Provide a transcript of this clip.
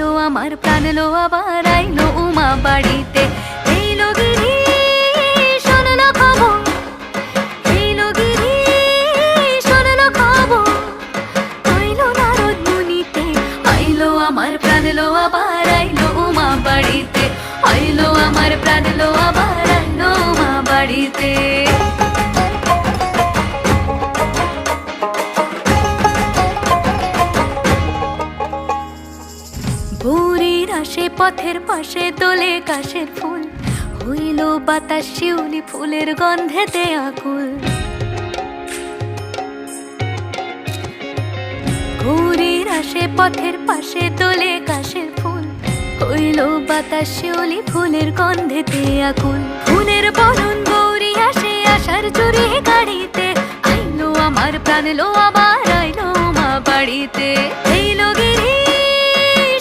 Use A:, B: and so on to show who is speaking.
A: আইলো আমার প্রাণ লো আবার আইলো উমা বাড়িতে। এইলো গিরি শোনলো খবর, এইলো গিরি শোনলো খবর, আইলো নারদ মুনিতে। আইলো আমার প্রাণ লো আবার আইলো উমা বাড়িতে, আইলো আমার প্রাণ লো আবার আইলো উমা বাড়িতে। ভোরের আসে পথের পাশে দোলে কাশের ফুল, হইল বাতাস শিউলি ফুলের গন্ধেতে আকুল। ভোরের আসে পথের পাশে দোলে কাশের ফুল, হইল বাতাস শিউলি ফুলের গন্ধেতে আকুল। ফুলের বরণ গৌরী আসে আশার চুরি গাড়িতে, আইলো আমার প্রাণ লো আবার আইলো মা বাড়িতে। এইলো